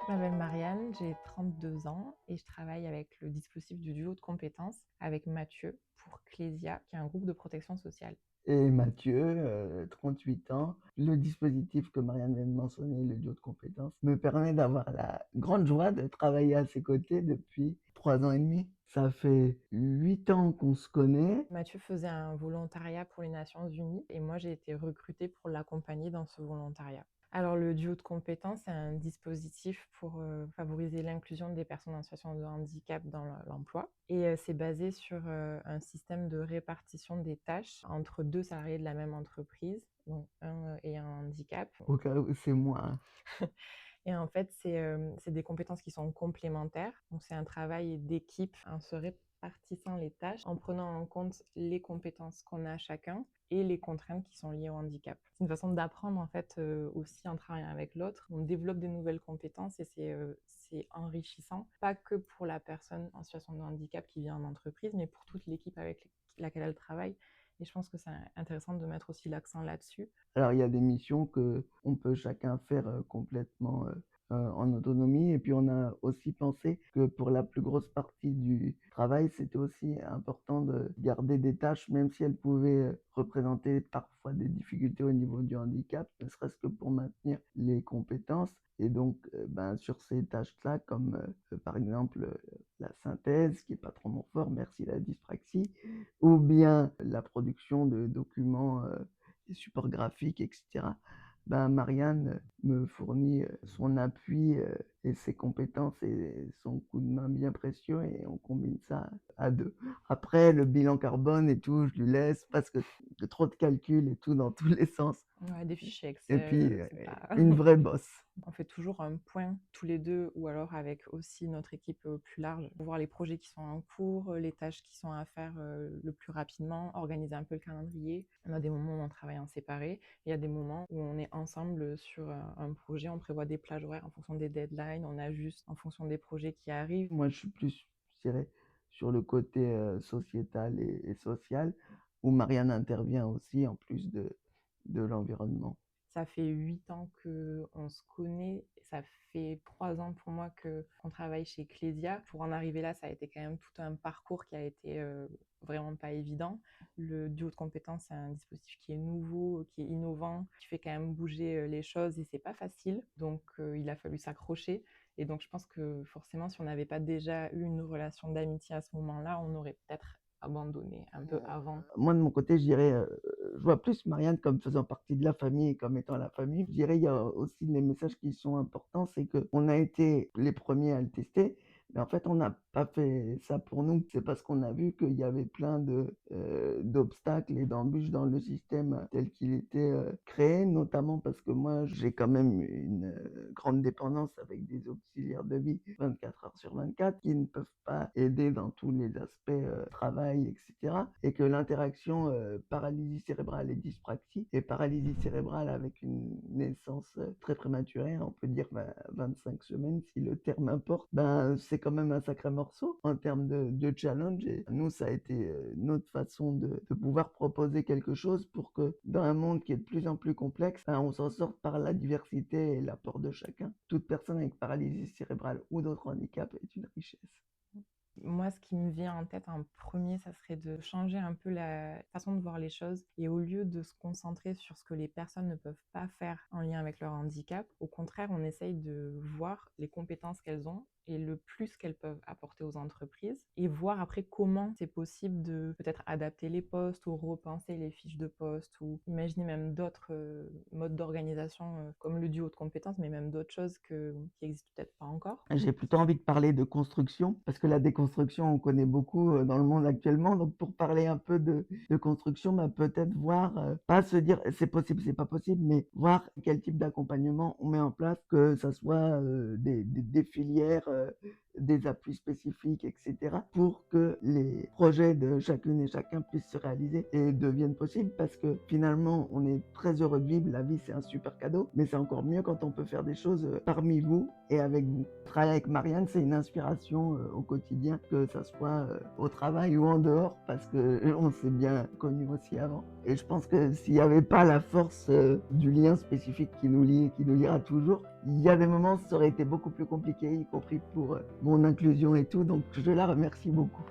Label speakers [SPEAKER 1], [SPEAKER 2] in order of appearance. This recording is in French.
[SPEAKER 1] Je m'appelle Marianne, j'ai 32 ans et je travaille avec le dispositif du duo de compétences avec Mathieu pour Clésia, qui est un groupe de protection sociale.
[SPEAKER 2] Et Mathieu, 38 ans. Le dispositif que Marianne vient de mentionner, le duo de compétences, me permet d'avoir la grande joie de travailler à ses côtés depuis 3 ans et demi. Ça fait 8 ans qu'on se connaît.
[SPEAKER 1] Mathieu faisait un volontariat pour les Nations Unies et moi j'ai été recrutée pour l'accompagner dans ce volontariat. Alors le duo de compétences, c'est un dispositif pour favoriser l'inclusion des personnes en situation de handicap dans l'emploi. Et c'est basé sur un système de répartition des tâches entre deux salariés de la même entreprise, donc un ayant un handicap.
[SPEAKER 2] Au cas où c'est moi.
[SPEAKER 1] Et en fait, c'est des compétences qui sont complémentaires. Donc, c'est un travail d'équipe en se répartissant les tâches, en prenant en compte les compétences qu'on a chacun et les contraintes qui sont liées au handicap. C'est une façon d'apprendre en fait aussi en travaillant avec l'autre. On développe des nouvelles compétences et c'est enrichissant, pas que pour la personne en situation de handicap qui vient en entreprise, mais pour toute l'équipe avec laquelle elle travaille. Et je pense que c'est intéressant de mettre aussi l'accent là-dessus.
[SPEAKER 2] Alors il y a des missions qu'on peut chacun faire complètement en autonomie. Et puis on a aussi pensé que pour la plus grosse partie du travail, c'était aussi important de garder des tâches, même si elles pouvaient représenter parfois des difficultés au niveau du handicap, ne serait-ce que pour maintenir les compétences. Et donc, sur ces tâches-là, comme par exemple la synthèse, qui est pas trop mon fort, merci la dyspraxie, ou bien la production de documents, des supports graphiques, etc. Marianne me fournit son appui et ses compétences et son coup de main bien précieux et on combine ça à deux. Après, le bilan carbone et tout, je lui laisse parce que trop de calculs et tout dans tous les sens.
[SPEAKER 1] Ouais, des fichiers
[SPEAKER 2] Et puis,
[SPEAKER 1] Excel, c'est pas.
[SPEAKER 2] une vraie bosse.
[SPEAKER 1] On fait toujours un point tous les deux ou alors avec aussi notre équipe plus large pour voir les projets qui sont en cours, les tâches qui sont à faire le plus rapidement, organiser un peu le calendrier. On a des moments où on travaille en séparé et il y a des moments où on est ensemble sur un projet, on prévoit des plages horaires en fonction des deadlines, on ajuste en fonction des projets qui arrivent.
[SPEAKER 2] Moi, je suis plus, je dirais, sur le côté sociétal et social, où Marianne intervient aussi en plus de l'environnement.
[SPEAKER 1] Ça fait 8 ans qu'on se connaît. Ça fait 3 ans pour moi qu'on travaille chez Clésia. Pour en arriver là, ça a été quand même tout un parcours qui a été vraiment pas évident. Le duo de compétences, c'est un dispositif qui est nouveau, qui est innovant, qui fait quand même bouger les choses et c'est pas facile. Donc il a fallu s'accrocher. Et donc je pense que forcément, si on n'avait pas déjà eu une relation d'amitié à ce moment-là, on aurait peut-être abandonné un peu avant.
[SPEAKER 2] Moi, de mon côté, je dirais, je vois plus Marianne comme faisant partie de la famille et comme étant la famille. Je dirais, il y a aussi des messages qui sont importants, c'est qu'on a été les premiers à le tester, mais en fait, on n'a pas fait ça pour nous. C'est parce qu'on a vu qu'il y avait plein d'obstacles et d'embûches dans le système tel qu'il était créé, notamment parce que moi, j'ai quand même une grande dépendance avec des auxiliaires de vie 24 heures sur 24 qui ne peuvent pas aider dans tous les aspects travail, etc. Et que l'interaction paralysie cérébrale et dyspraxie, et paralysie cérébrale avec une naissance très prématurée, on peut dire 25 semaines si le terme importe, c'est quand même un sacré morceau en termes de challenge. Et nous, ça a été notre façon de pouvoir proposer quelque chose pour que dans un monde qui est de plus en plus complexe, on s'en sorte par la diversité et l'apport de chacun. Toute personne avec paralysie cérébrale ou d'autres handicaps est une richesse.
[SPEAKER 1] Moi, ce qui me vient en tête en premier, ça serait de changer un peu la façon de voir les choses et au lieu de se concentrer sur ce que les personnes ne peuvent pas faire en lien avec leur handicap, au contraire, on essaye de voir les compétences qu'elles ont et le plus qu'elles peuvent apporter aux entreprises et voir après comment c'est possible de peut-être adapter les postes ou repenser les fiches de poste ou imaginer même d'autres modes d'organisation comme le duo de compétences, mais même d'autres choses qui existent peut-être pas encore.
[SPEAKER 2] J'ai plutôt envie de parler de construction, parce que la déconstruction, on connaît beaucoup dans le monde actuellement. Donc, pour parler un peu de construction, peut-être voir, pas se dire c'est possible, c'est pas possible, mais voir quel type d'accompagnement on met en place, que ça soit des filières, des appuis spécifiques, etc., pour que les projets de chacune et chacun puissent se réaliser et deviennent possibles, parce que finalement, on est très heureux de vivre. La vie, c'est un super cadeau, mais c'est encore mieux quand on peut faire des choses parmi vous et avec vous. Travailler avec Marianne, c'est une inspiration au quotidien. lien, que ça soit au travail ou en dehors, parce qu'on s'est bien connus aussi avant. Et je pense que s'il n'y avait pas la force du lien spécifique qui nous lie et qui nous liera toujours, il y a des moments où ça aurait été beaucoup plus compliqué, y compris pour mon inclusion et tout. Donc je la remercie beaucoup.